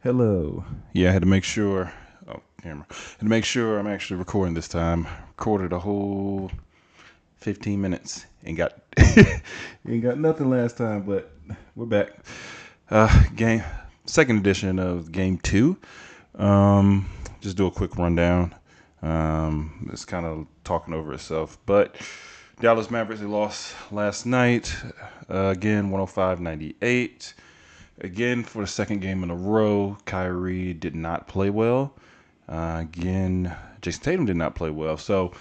Hello. Yeah, I had to make sure. Oh, camera. Had to make sure I'm actually recording this time. Recorded a whole 15 minutes and got ain't got nothing last time, but we're back. Game second edition of game two. Um, just do a quick rundown. It's kind of talking over itself, but Dallas Mavericks they lost last night. Again, 105-98. Again, for the second game in a row, Kyrie did not play well. Again, Jason Tatum did not play well. So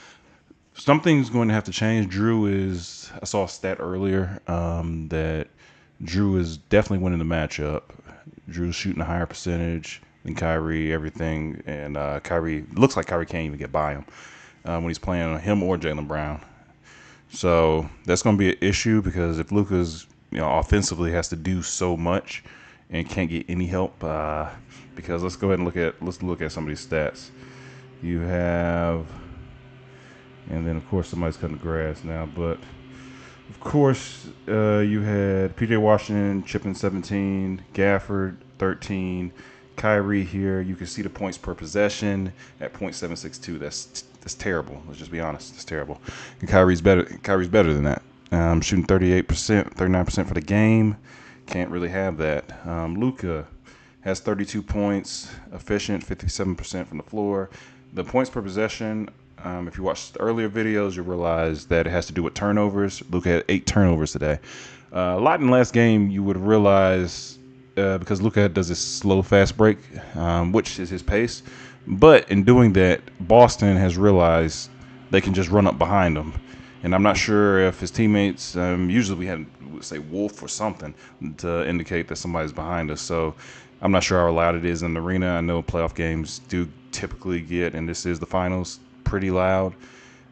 something's going to have to change. I saw a stat earlier that Drew is definitely winning the matchup. Drew's shooting a higher percentage than Kyrie, everything. And Kyrie, looks like Kyrie can't even get by him when he's playing on him or Jaylen Brown. So that's going to be an issue because if Luka's offensively has to do so much and can't get any help, because let's look at some of these stats. You have, and then of course somebody's cutting the grass now, but of course you had PJ Washington chipping 17, Gafford 13, Kyrie here. You can see the points per possession at .762. That's terrible. Let's just be honest. It's terrible. And Kyrie's better. Kyrie's better than that. Shooting 38%, 39% for the game. Can't really have that. Luka has 32 points, efficient, 57% from the floor. The points per possession. If you watched the earlier videos, you'll realize that it has to do with turnovers. Luka had 8 turnovers today. A lot in the last game, you would realize because Luka does this slow, fast break, which is his pace. But in doing that, Boston has realized they can just run up behind him. And I'm not sure if his teammates, usually we had, say, Wolf or something to indicate that somebody's behind us. So I'm not sure how loud it is in the arena. I know playoff games do typically get, and this is the finals, pretty loud.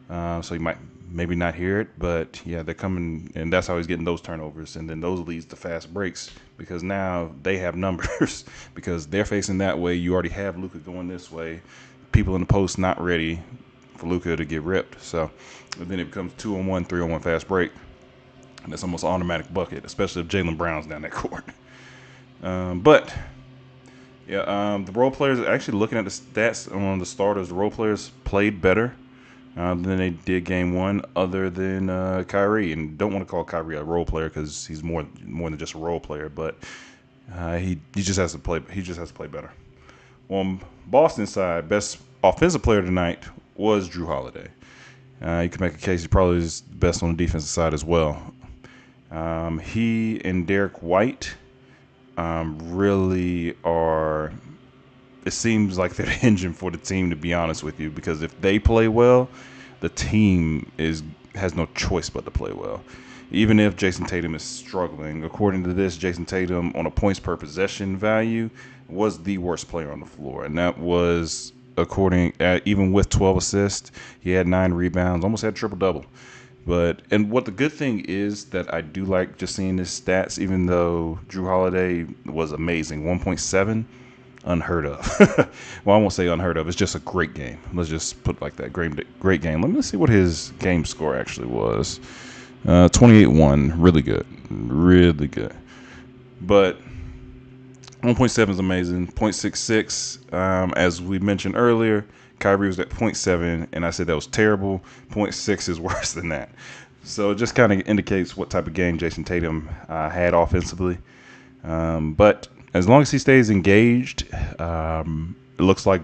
So you might maybe not hear it, but yeah, they're coming, and that's how he's getting those turnovers. And then those leads to fast breaks because now they have numbers because they're facing that way. You already have Luka going this way. People in the post not ready for Luka to get ripped. So then it becomes 2-on-1, 3-on-1 fast break. And that's almost an automatic bucket, especially if Jaylen Brown's down that court. But yeah, the role players, actually looking at the stats on the starters, the role players played better than they did game one, other than Kyrie. And don't want to call Kyrie a role player because he's more than just a role player, but he just has to play. He just has to play better. On Boston's side, best offensive player tonight was Drew Holiday. You can make a case he probably is best on the defensive side as well. He and Derek White really are. It seems like they're the engine for the team, to be honest with you, because if they play well, the team has no choice but to play well. Even if Jason Tatum is struggling, according to this, Jason Tatum on a points per possession value was the worst player on the floor, and that was even with 12 assists, he had 9 rebounds, almost had triple double. And what the good thing is that I do like just seeing his stats, even though Drew Holiday was amazing, 1.7. Unheard of. Well, I won't say unheard of. It's just a great game. Let's just put it like that. Great game. Let me see what his game score actually was. 28-1. Really good. Really good. But 1.7 is amazing. 0.66, as we mentioned earlier, Kyrie was at 0.7, and I said that was terrible. 0.6 is worse than that. So it just kind of indicates what type of game Jason Tatum had offensively. But as long as he stays engaged, it looks like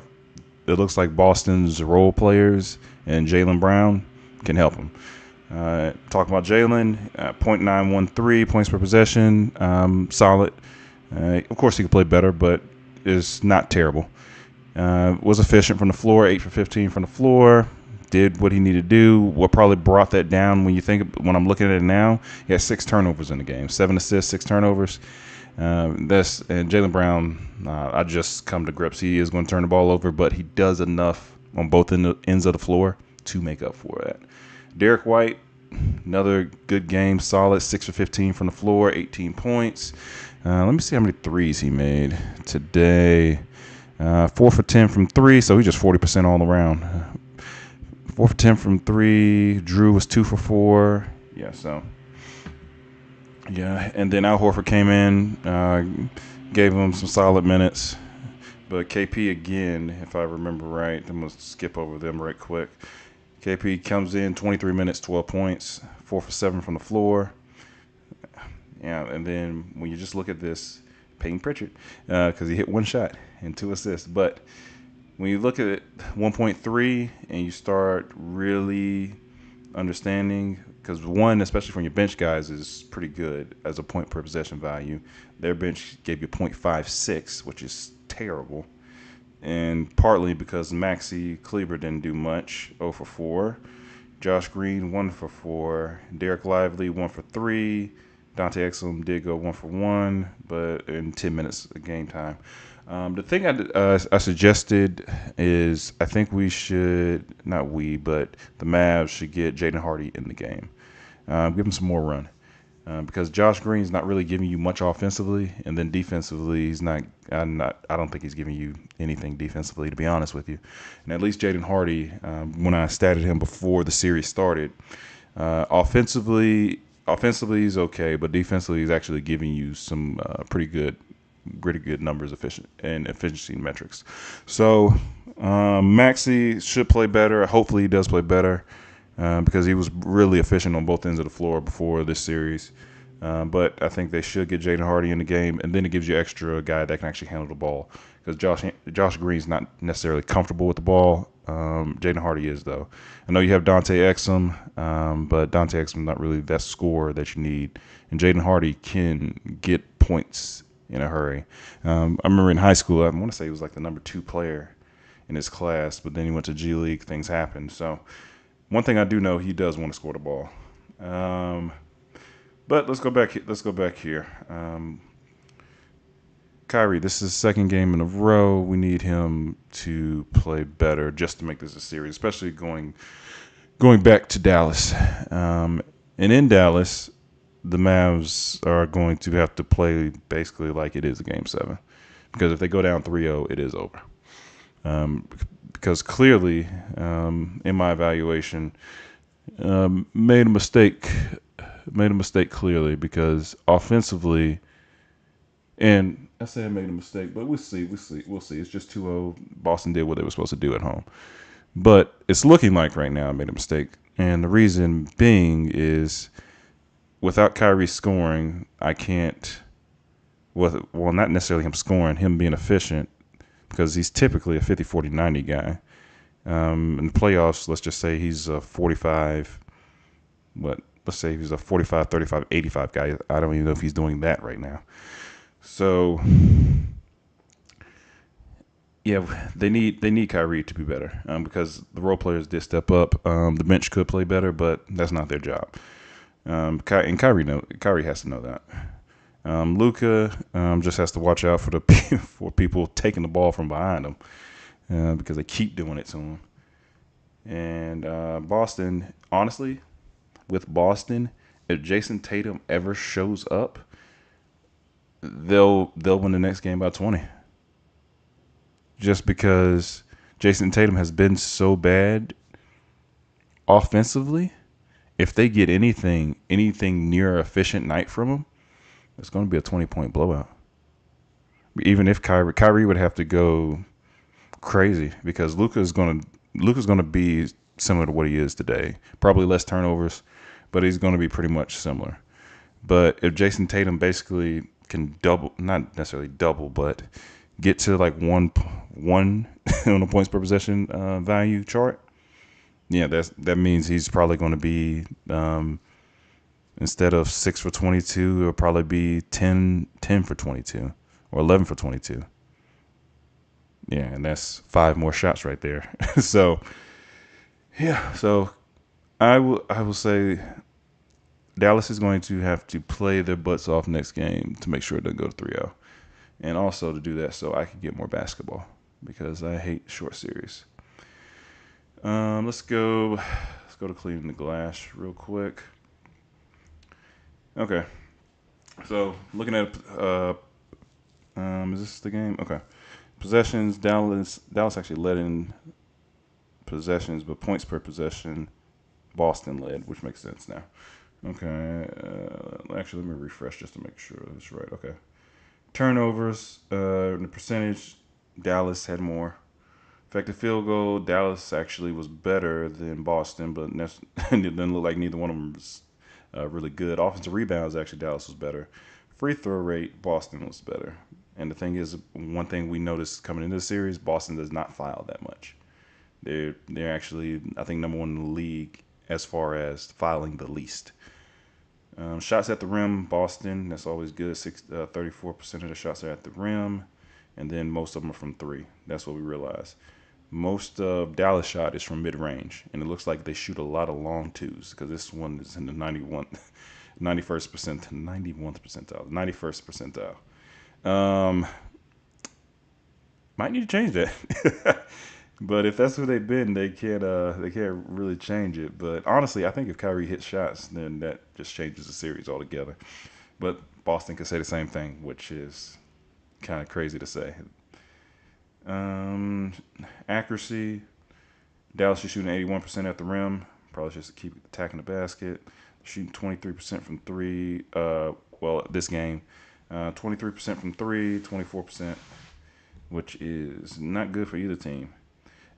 Boston's role players and Jaylen Brown can help him. Talking about Jaylen, .913 points per possession, solid. Of course, he could play better, but it's not terrible. Was efficient from the floor, 8 for 15 from the floor. Did what he needed to do. What probably brought that down when I'm looking at it now, he had 6 turnovers in the game, 7 assists, 6 turnovers. And Jaylen Brown, I just come to grips. He is going to turn the ball over, but he does enough on both ends of the floor to make up for that. Derek White, another good game, solid, 6 for 15 from the floor, 18 points. Let me see how many threes he made today. 4 for 10 from 3, so he's just 40% all around. 4 for 10 from 3. Drew was 2 for 4. Yeah, so. Yeah, and then Al Horford came in, gave him some solid minutes. But KP again, if I remember right, I'm gonna skip over them right quick. KP comes in 23 minutes, 12 points, 4 for 7 from the floor. Yeah, and then when you just look at this, Peyton Pritchard, because he hit one shot and 2 assists. But when you look at it, 1.3, and you start really understanding, because one, especially from your bench guys, is pretty good as a point per possession value. Their bench gave you 0.56, which is terrible. And partly because Maxi Kleber didn't do much, 0 for 4. Josh Green, 1 for 4. Derek Lively, 1 for 3. Dante Exum did go 1 for 1, but in 10 minutes of game time. The thing I suggested is I think we should, not we, but the Mavs should get Jaden Hardy in the game. Give him some more run. Because Josh Green's not really giving you much offensively, and then defensively, he's not. I don't think he's giving you anything defensively, to be honest with you. And at least Jaden Hardy, when I statted him before the series started, offensively he's okay, but defensively he's actually giving you some pretty good numbers, efficiency metrics. So Maxi should play better. Hopefully he does play better. Because he was really efficient on both ends of the floor before this series. But I think they should get Jaden Hardy in the game, and then it gives you extra guy that can actually handle the ball. Because Josh Green's not necessarily comfortable with the ball. Jaden Hardy is, though. I know you have Dante Exum, but Dante Exum not really that scorer that you need. And Jaden Hardy can get points in a hurry. I remember in high school, I want to say he was like the number 2 player in his class, but then he went to G League. Things happened. So one thing I do know, he does want to score the ball. But let's go back. Let's go back here. Kyrie, this is his second game in a row. We need him to play better just to make this a series, especially going back to Dallas. And in Dallas, the Mavs are going to have to play basically like it is a Game 7. Because if they go down 3-0, it is over. Because clearly, in my evaluation, made a mistake clearly, because offensively, and I say I made a mistake, but we'll see. It's just 2-0. Boston did what they were supposed to do at home. But it's looking like right now I made a mistake. And the reason being is without Kyrie scoring, I can't, well, not necessarily him scoring, him being efficient, because he's typically a 50, 40, 90 guy. In the playoffs, let's just say he's a 45, let's say he's a 45, 35, 85 guy. I don't even know if he's doing that right now. So, yeah, they need Kyrie to be better, because the role players did step up. The bench could play better, but that's not their job. And Kyrie has to know that. Luka just has to watch out for for people taking the ball from behind him, because they keep doing it to him. And Boston, honestly, with Boston, if Jason Tatum ever shows up, they'll win the next game by 20. Just because Jason Tatum has been so bad offensively, if they get anything near efficient night from him, it's going to be a 20-point blowout. Even if Kyrie would have to go crazy, because Luka's going to be similar to what he is today. Probably less turnovers, but he's going to be pretty much similar. But if Jason Tatum basically can double, not necessarily double, but get to like one on the points per possession value chart, yeah, that means he's probably going to be, instead of 6 for 22, it'll probably be 10 for 22 or 11 for 22. Yeah, and that's 5 more shots right there. So, yeah, so I will say Dallas is going to have to play their butts off next game to make sure it doesn't go to 3-0. And also to do that so I can get more basketball, because I hate short series. Let's go to Cleveland Glass real quick. Okay. So looking at is this the game? Okay. Possessions, Dallas actually led in possessions, but points per possession, Boston led, which makes sense now. Okay. Actually, let me refresh just to make sure that's right. Okay. Turnovers, the percentage, Dallas had more. Effective field goal, Dallas actually was better than Boston, but it didn't look like neither one of them was really good. Offensive rebounds, actually, Dallas was better. Free throw rate, Boston was better. And the thing is, one thing we noticed coming into the series, Boston does not foul that much. They're actually, I think, number one in the league as far as fouling the least. Shots at the rim, Boston, that's always good. 34% of the shots are at the rim, and then most of them are from three. That's what we realized. Most of Dallas shot is from mid range, and it looks like they shoot a lot of long twos because this one is in the 91st percentile, 91th percentile, 91st percentile. Might need to change that. But if that's who they've been, they can't really change it. But honestly, I think if Kyrie hits shots, then that just changes the series altogether. But Boston could say the same thing, which is kind of crazy to say. Um, Accuracy, Dallas is shooting 81% at the rim. Probably just keep attacking the basket. Shooting 23% from three. This game, 23% from three, 24%, which is not good for either team.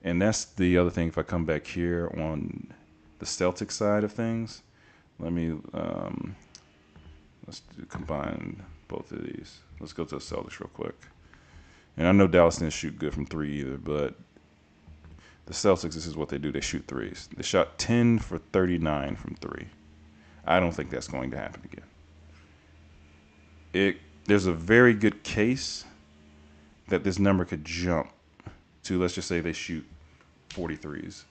And that's the other thing. If I come back here on the Celtics side of things, let me combine both of these. Let's go to the Celtics real quick. And I know Dallas didn't shoot good from three either, but the Celtics, this is what they do. They shoot threes. They shot 10 for 39 from three. I don't think that's going to happen again. There's a very good case that this number could jump to, let's just say they shoot 43s,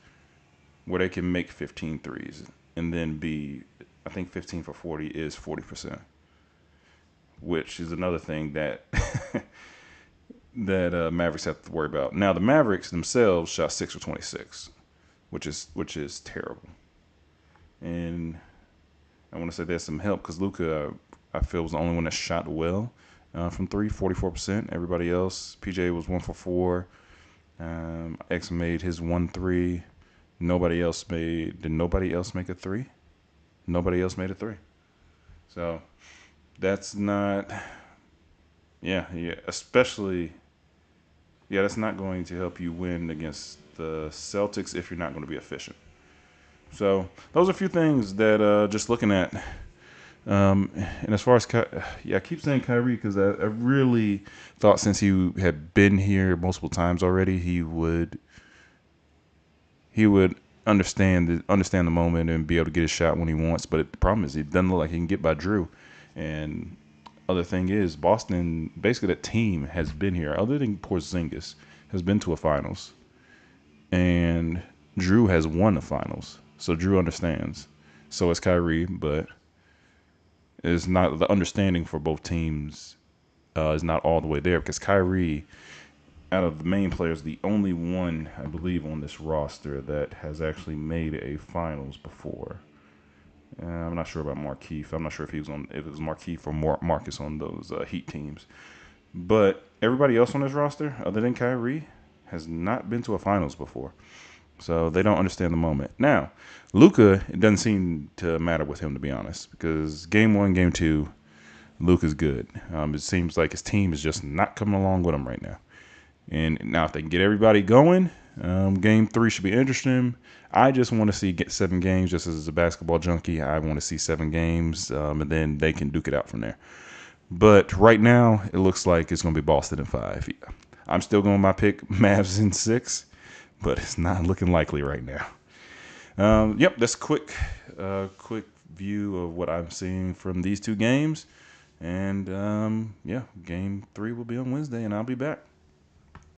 where they can make 15 threes and then I think 15 for 40 is 40%, which is another thing that that Mavericks have to worry about. Now the Mavericks themselves shot 6 for 26, which is terrible. And I want to say there's some help because Luka, I feel, was the only one that shot well from three, 44%. Everybody else, PJ was 1 for 4. X made his 1 3. Did nobody else make a three? Nobody else made a three. So that's not, especially, that's not going to help you win against the Celtics if you're not going to be efficient. So those are a few things that just looking at. And as far as I keep saying Kyrie because I really thought since he had been here multiple times already, he would understand the moment and be able to get his shot when he wants. But the problem is he doesn't look like he can get by Drew. And other thing is Boston, basically that team has been here, other than Porzingis, has been to a finals, and Drew has won the finals. So Drew understands. So is Kyrie, but it's not the understanding for both teams is not all the way there because Kyrie, out of the main players, the only one I believe on this roster that has actually made a finals before. I'm not sure about Markieff. I'm not sure if it was Markieff or Marcus on those Heat teams. But everybody else on this roster, other than Kyrie, has not been to a finals before. So they don't understand the moment. Now, Luka, it doesn't seem to matter with him, to be honest, because game 1, game 2, Luka's good. It seems like his team is just not coming along with him right now. And now if they can get everybody going, game 3 should be interesting. I just want to get 7 games just as a basketball junkie. I want to see 7 games, and then they can duke it out from there. But right now, it looks like it's going to be Boston in 5. I'm still going my pick, Mavs in 6, but it's not looking likely right now. That's a quick view of what I'm seeing from these 2 games. And, game 3 will be on Wednesday, and I'll be back.